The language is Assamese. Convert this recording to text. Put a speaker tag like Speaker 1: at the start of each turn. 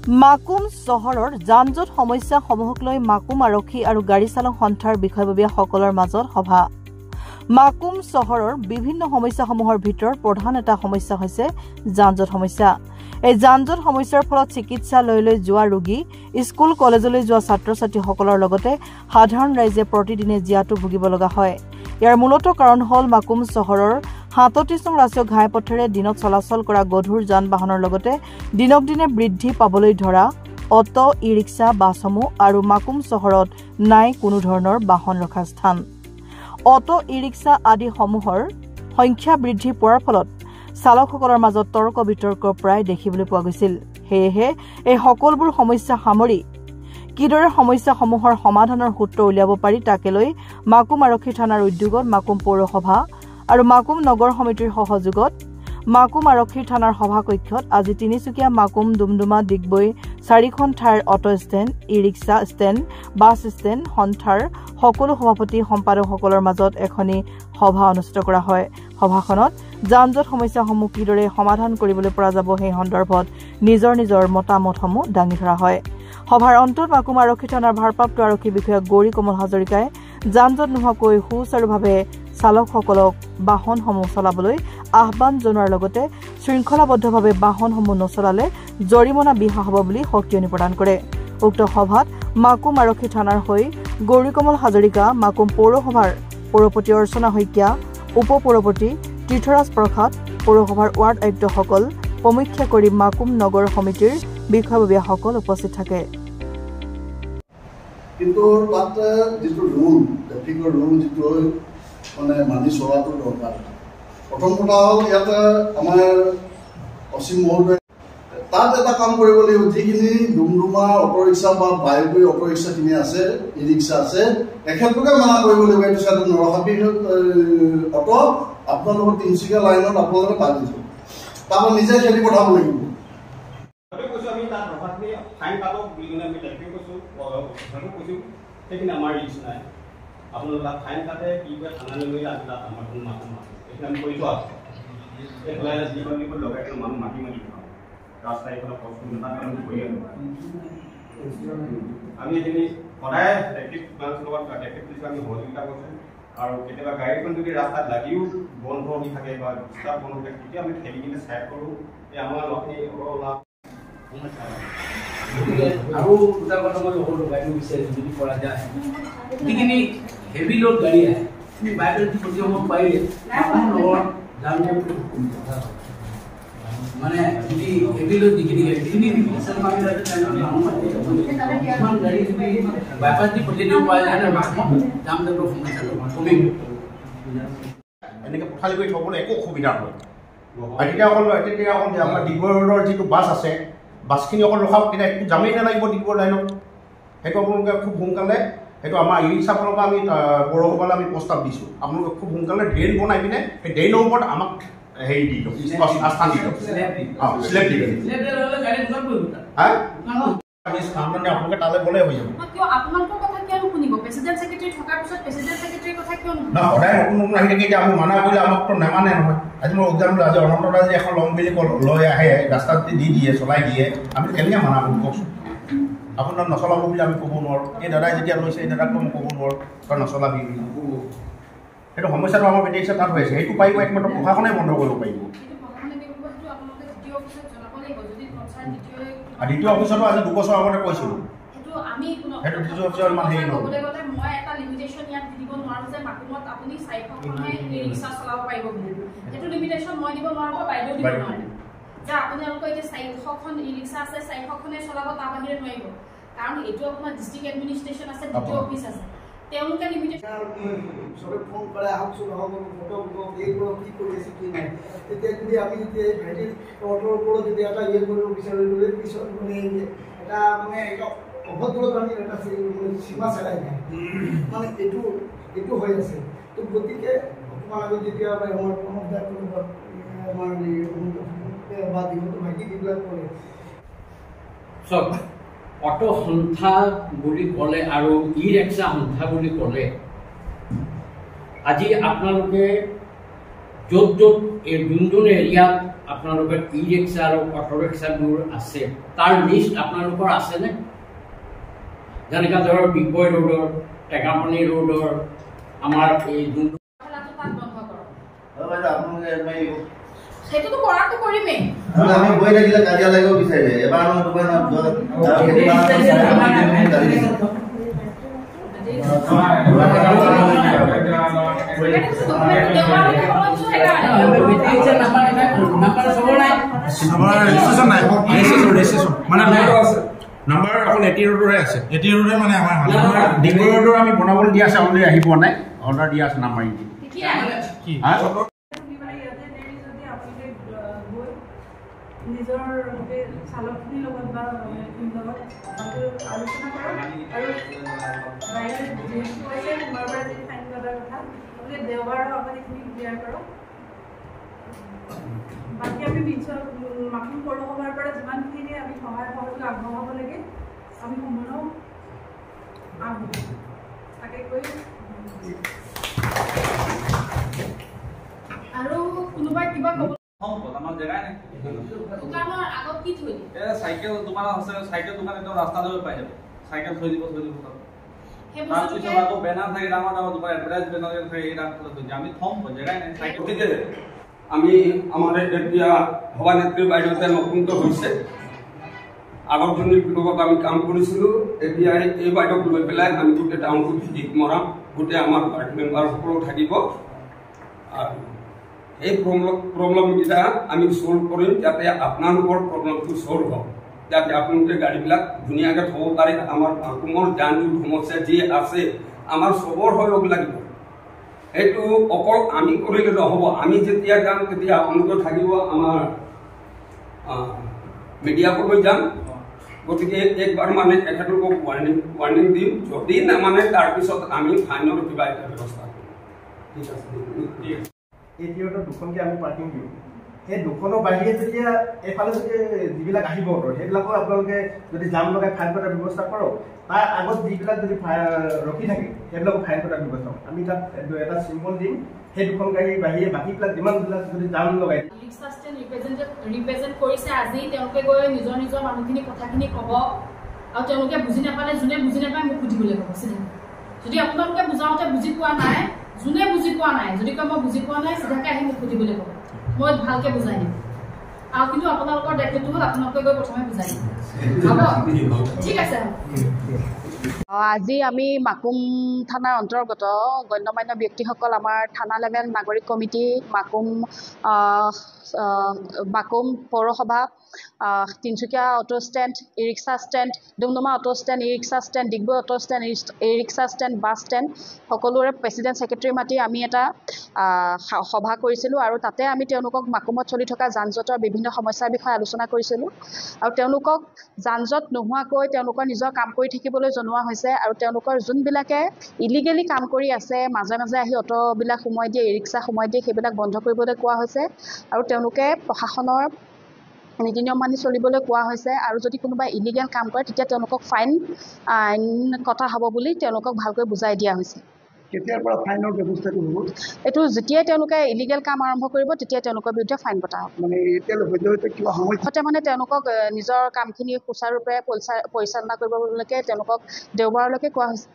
Speaker 1: মাকুম চহৰৰ যান-জঁট সমস্যাসমূহক লৈ মাকুম আৰক্ষী আৰু গাড়ী চালক সন্থাৰ বিষয়ববীয়াসকলৰ মাজত সভা। মাকুম চহৰৰ বিভিন্ন সমস্যাসমূহৰ ভিতৰত প্ৰধান এটা সমস্যা হৈছে যান-জঁট সমস্যা। এই যান-জঁট সমস্যাৰ ফলত চিকিৎসালয়লৈ যোৱা ৰোগী, স্কুল কলেজলৈ যোৱা ছাত্ৰ-ছাত্ৰীসকলৰ লগতে সাধাৰণ ৰাইজে প্ৰতিদিনে জীয়াতু ভুগিব লগা হয়। ইয়াৰ মূলত কাৰণ হ'ল মাকুম চহৰৰ ৩৭ নং ৰাষ্ট্ৰীয় ঘাইপথেৰে দিনত চলাচল কৰা গধুৰ যান-বাহনৰ লগতে দিনক দিনে বৃদ্ধি পাবলৈ ধৰা অটো, ই-ৰিক্সা, বাছসমূহ আৰু মাকুম চহৰত নাই কোনো ধৰণৰ বাহন ৰখা স্থান। অটো, ই-ৰিক্সা আদিসমূহৰ সংখ্যা বৃদ্ধি পোৱাৰ ফলত চালকসকলৰ মাজত তৰ্ক বিতৰ্ক প্ৰায় দেখিবলৈ পোৱা গৈছিল। সেয়েহে এই সকলোবোৰ সমস্যা সামৰি কিদৰে সমস্যাসমূহৰ সমাধানৰ সূত্ৰ উলিয়াব পাৰি তাকে লৈ মাকুম আৰক্ষী থানাৰ উদ্যোগত মাকুম পৌৰসভা আৰু মাকুম নগৰ সমিতিৰ সহযোগত মাকুম আৰক্ষী থানাৰ সভাকক্ষত আজি তিনিচুকীয়া মাকুম ডুমডুমা ডিগবৈ 4খন ঠাইৰ auto stand, e-rickshaw stand, bus stand সন্থাৰ সকলো সভাপতি সম্পাদকসকলৰ মাজত এখনি সভা অনুষ্ঠিত কৰা হয়। সভাখনত যান-জঁট সমস্যাসমূহ কিদৰে সমাধান কৰিবলৈ পৰা যাব সেই সন্দৰ্ভত নিজৰ নিজৰ মতামতসমূহ দাঙি ধৰা হয়। সভাৰ অন্তত মাকুম আৰক্ষী থানাৰ ভাৰপ্ৰাপ্ত আৰক্ষী বিষয়া গৌৰী কমল হাজৰিকাই যান-জঁট নোহোৱাকৈ সুচাৰুভাৱে চালকসকলক বাহনসমূহ চলাবলৈ আহ্বান জনোৱাৰ লগতে শৃংখলাবদ্ধভাৱে বাহনসমূহ নচলালে জৰিমনা বিহা হ'ব বুলি সকিয়নি প্ৰদান কৰে। উক্ত সভাত মাকুম আৰক্ষী থানাৰ হৈ গৌৰী কমল হাজৰিকা, মাকুম পৌৰসভাৰ পৌৰপতি অৰ্চনা শইকীয়া, উপ পৌৰপতি তীৰ্থৰাজ প্ৰসাদ, পৌৰসভাৰ ৱাৰ্ড আয়ুক্তসকল সমীক্ষা কৰি মাকুম নগৰ সমিতিৰ বিষয়ববীয়াসকল উপস্থিত থাকে।
Speaker 2: কিন্তু তাত যিটো ৰুল, ট্ৰেফিকৰ ৰুল যিটো মানে মানি চলাটো দৰকাৰ। প্ৰথম কথা হ'ল ইয়াতে আমাৰ অসীম মহোদয় তাত এটা কাম কৰিব লাগিব, যিখিনি ডুমডুমা অটো ৰিক্সা বা বাইকৈ অটো ৰিক্সাখিনি আছে, ই ৰিক্সা আছে, তেখেতলোকে মানা কৰিব লাগিব এইটো চাইডত নৰখাবি অটো আপোনালোকৰ তিনিচুকীয়া লাইনত আপোনালোকে তাত দিছোঁ, তাৰপৰা নিজে খেলি পঠাব লাগিব।
Speaker 3: সেইখিনি আমাৰ ৰিক্স নাই, আপোনালোকে তাত ফাইন কাটে কি কয় থানালৈ লৈ আমি তাত আমাৰ কোনো মাথা মাৰোঁ, এইখিনি আমি কৰি থোৱা আছে। এইফালে যিখন লগাই মানুহ মাতি মাতি ৰাস্তা এইফালে কষ্ট তাত আমি কৰি আনো। আমি এইখিনি সদায় ট্ৰেফিক লগত ট্ৰেফিক পুলিচক আমি সহযোগিতা কৰিছোঁ আৰু কেতিয়াবা গাড়ীখন যদি ৰাস্তাত লাগিও বন্ধ হৈ থাকে বা ডিষ্টাৰ্ব বন্ধ হৈ থাকে তেতিয়া আমি ঠেলি কিনে চাইড কৰোঁ। এই আমাৰ
Speaker 4: আৰু দুটা কথা মই সকলো গাড়ী বিচাৰিছোঁ যদি কৰা যায়, যিখিনি হেভি লোড গাড়ী আহে তুমি বাইকত প্ৰতিহত পাৰিলে মানে যদি হেভি লোড যিখিনি গাড়ী গাড়ী তুমি বাইপাছ দি পঠিয়াই দিব পৰা যায় যাম যাবৰ সমস্যা কমিব।
Speaker 5: এনেকৈ পঠালি কৰি থ'বলৈ একো অসুবিধা নহয়। আৰু তেতিয়া অকল আমাৰ ডিগবৈ ৰোডৰ যিটো বাছ আছে, বাছখিনি অকল ৰখাওক, তেতিয়া একো জামেই নালাগিব ডিগবৈ লাইনত। সেইটো আপোনালোকে খুব সোনকালে, সেইটো আমাৰ ই ৰিক্সা ফালৰ পৰা আমি পৌৰসভালৈ আমি প্ৰস্তাৱ দিছোঁ, আপোনালোকে খুব সোনকালে ড্ৰেইন বনাই পিনে সেই ড্ৰেইনৰ ওপৰত আমাক হেৰি দি দিয়ক, আস্থান দি দিয়ক, শ্লেপ দি দিয়ক। আপোনালোকে তালৈ গ'লে হৈ যাব। সদায় নতুন নতুন আহি থাকে, এতিয়া আমি মানা কৰিলে আমাকতো নেমানে নহয়। আজি মই এক্সাম্পল আজি অনন্তদা যে এখন ল'ম বুলি লৈ আহে, ৰাস্তাত দি দিয়ে, চলাই দিয়ে, আমি কেনেকৈ মানা কৰিম কওকচোন? আপোনাৰ নচলাব বুলি আমি ক'ব নোৱাৰোঁ। এই দাদাই যেতিয়া লৈছে এই দাদাকতো মই ক'ব নোৱাৰোঁ তই নচলাবি। সেইটো সমস্যাটো আমাৰ বেটেৰীছে তাত হৈ আছে, সেইটো পাৰিব একমাত্ৰ প্ৰশাসনে বন্ধ কৰিব পাৰিব। দ্বিতীয় অফিচতো আজি 2 বছৰ আগতে কৈছিলোঁ, সেইটো দ্বিতীয় অফিচৰ ইমান হেৰি নহয়।
Speaker 6: কাৰণ এইটো আপোনাৰ ডিষ্ট্ৰিক্ট এডমিনিষ্ট্ৰেশ্যন আছে, দ্বিতীয় অফিচ আছে, তেওঁলোকে লিমিটেশ্যন
Speaker 7: চবে ফোন কৰে আহকচোন আহক ফটো এই কি কৰি আছে কি নাই। তেতিয়া যদি আমি যেতিয়া ভাইটিৰ অটোৰ ওপৰত যেতিয়া এটা ইয়ে কৰিব বিচাৰিলোঁ পিছত মানে এটা মানে অভদ্ৰত আমি এটা সীমা চেৰাই নাই, মানে এইটো হৈ আছে। তো গতিকে অকণমান আগত যেতিয়া আমাৰ বা দিনতো ভাইটি যিবিলাক কৰে
Speaker 4: চব অটো সন্থা বুলি ক'লে আৰু ই ৰিক্সা সন্থা বুলি ক'লে আজি আপোনালোকে য'ত য'ত এই যোন যোন এৰিয়াত আপোনালোকৰ ই ৰিক্সা আৰু অটো ৰিক্সাবোৰ আছে তাৰ লিষ্ট আপোনালোকৰ আছেনে? যেনেকৈ ধৰক ডিগবৈ ৰোডৰ, টেঙাপানী ৰোডৰ আমাৰ এই যোনটো
Speaker 6: সেইটোতো কৰাটো কৰিমেই।
Speaker 2: আমি গৈ থাকিলে কাজিয়া লাগিব বিচাৰিলে এবাৰ দুবাৰ
Speaker 5: নাম্বাৰ অকল এটি ৰোডৰে আছে। এটি ৰোডে মানে আমাৰ ডিগবৈ ৰোডৰ আমি বনাবলৈ দিয়া আছে, অলৰেডি আহি পোৱা নাই, অৰ্ডাৰ দিয়া আছে নাম্বাৰ
Speaker 8: নিজৰ চালকখিনিৰ লগত বা লগত আলোচনা কৰক আৰু বাইৰে যিহেতু কৈছে সোমবাৰবাৰে যদি ফাইন কটাৰ কথা গতিকে দেওবাৰৰ আগত এইখিনি ক্লিয়াৰ কৰক। বাকী আমি মাকুম পৌৰসভাৰ পৰা যিমানখিনি আমি সহায় সহযোগ আগবঢ়াব লাগে আমি সম্পূৰ্ণ আগবঢ়াম তাকে কৈ
Speaker 6: আৰু কোনোবাই কিবা ক'ব
Speaker 9: আমাৰ জেগাই নাই।
Speaker 6: দোকানৰ আগত কি থৈ
Speaker 9: চাইকেল দোকান আছে, চাইকেল দোকান একদম ৰাস্তালৈ পাই যাব, চাইকেল থৈ দিব তাৰপিছত আকৌ বেনাৰ থাকে ডাঙৰ ডাঙৰ দোকান এডভাৰটাইজ বেনাৰ থাকে, এই ৰাস্তালৈ থৈ দিয়ে। আমি থম জেগাই নাই চাইকেল।
Speaker 10: গতিকে আমি আমাৰ এতিয়া সভানেত্ৰী বাইদেউতে নতুনকৈ হৈছে, আগৰ জনীৰ লগত আমি কাম কৰিছিলোঁ, এতিয়া এই বাইদেউক লৈ পেলাই আমি গোটেই টাউনটো ভিজিট মৰাম, গোটেই আমাৰ পাৰ্টি মেম্বাৰসকলো থাকিব আৰু এই প্ৰব্লেমকেইটা আমি ছল্ভ কৰিম যাতে আপোনালোকৰ প্ৰব্লেমটো ছল্ভ হওক, যাতে আপোনালোকে গাড়ীবিলাক ধুনীয়াকৈ থ'ব পাৰে। আমাৰ মাকুমৰ যান জঁট সমস্যা যি আছে আমাৰ চবৰ হৈ ল'ব লাগিব, সেইটো অকল আমি কৰিলে নহ'ব। আমি যেতিয়া যাম তেতিয়া আপোনালোকে থাকিব, আমাৰ মিডিয়াকলৈ যাম। গতিকে একবাৰ মানে তেখেতলোকক ৱাৰ্ণিং দিম, যদি নামানে তাৰপিছত আমি ফাইনৰ কিবা এটা ব্যৱস্থা কৰিম। ঠিক আছে, ঠিক আছে।
Speaker 11: এই থিয়েটাৰ দুখনকৈ আমি পাৰ্কিং দিওঁ, সেই দুখনৰ বাহিৰে যেতিয়া এইফালে যদি যিবিলাক আহিব সেইবিলাকো আপোনালোকে যদি জাম লগাই ফাইন কটাৰ ব্যৱস্থা কৰক। তাৰ আগত যিবিলাক যদি ৰখি থাকে সেইবিলাকো ফাইন কটাৰ ব্যৱস্থা কৰক। আমি তাত এটা চিম্বল দিম, সেই দুখন গাড়ীৰ বাহিৰে বাকীবিলাক যিমানবিলাক যদি জাম লগাই
Speaker 6: ৰিক্সা ষ্টেণ্ড ৰিপ্ৰেজেণ্ট কৰিছে। আজি তেওঁলোকে গৈ নিজৰ নিজৰ মানুহখিনি কথাখিনি ক'ব আৰু তেওঁলোকে বুজি নাপালে, যোনে বুজি নাপায় মোক সুধিবলৈ ক'ব চিধা। যদি আপোনালোকে বুজাওঁতে বুজি পোৱা নাই, যোনে বুজি পোৱা নাই যদি কয় মই বুজি পোৱা নাই, চিধাকৈ আহি মোক সুধিবলৈ ক'ব, মই ভালকৈ বুজাই দিম। আৰু কিন্তু আপোনালোকৰ দায়িত্বটো হ'ল আপোনালোকে গৈ প্ৰথমে বুজাই দিম, হ'ব? ঠিক আছে।
Speaker 12: আজি আমি মাকুম থানাৰ অন্তৰ্গত গণ্যমান্য ব্যক্তিসকল, আমাৰ থানা লেভেল নাগৰিক কমিটি, মাকুম পৌৰসভা, Tinsukia auto stand, E rickshaw stand, Doomdooma auto stand, E rickshaw stand, Digboi auto stand, E rickshaw stand, bus stand সকলোৰে প্ৰেচিডেণ্ট ছেক্ৰেটাৰী মাতি আমি এটা সভা কৰিছিলোঁ আৰু তাতে আমি তেওঁলোকক মাকুমত চলি থকা যান জঁটৰ বিভিন্ন সমস্যাৰ বিষয়ে আলোচনা কৰিছিলোঁ আৰু তেওঁলোকক যান জঁট নোহোৱাকৈ তেওঁলোকৰ নিজৰ কাম কৰি থাকিবলৈ জনোৱা হৈছে আৰু তেওঁলোকৰ যোনবিলাকে ইলিগেলি কাম কৰি আছে, মাজে মাজে আহি অটোবিলাক সোমাই দিয়ে, ই ৰিক্সা সোমাই দিয়ে, সেইবিলাক বন্ধ কৰিবলৈ কোৱা হৈছে আৰু তেওঁলোকে প্ৰশাসনৰ নীতি নিয়ম মানি চলিবলৈ কোৱা হৈছে আৰু যদি কোনোবাই ইলিগেল কাম কৰে তেতিয়া তেওঁলোকক ফাইন কটা হ'ব বুলি তেওঁলোকক ভালকৈ বুজাই দিয়া হৈছে।
Speaker 11: কেতিয়াৰ পৰা ফাইনৰ ব্যৱস্থাটো হ'ব?
Speaker 12: এইটো যেতিয়াই তেওঁলোকে ইলিগেল কাম আৰম্ভ কৰিব তেতিয়াই তেওঁলোকৰ বিৰুদ্ধে ফাইন পতা হ'ব।
Speaker 11: মানে এতিয়ালৈকে কিবা সমস্যা
Speaker 12: মানে তেওঁলোকক নিজৰ কামখিনি সুচাৰুৰূপে পৰিচালনা কৰিবলৈকে তেওঁলোকক দেওবাৰলৈকে কোৱা হৈছে।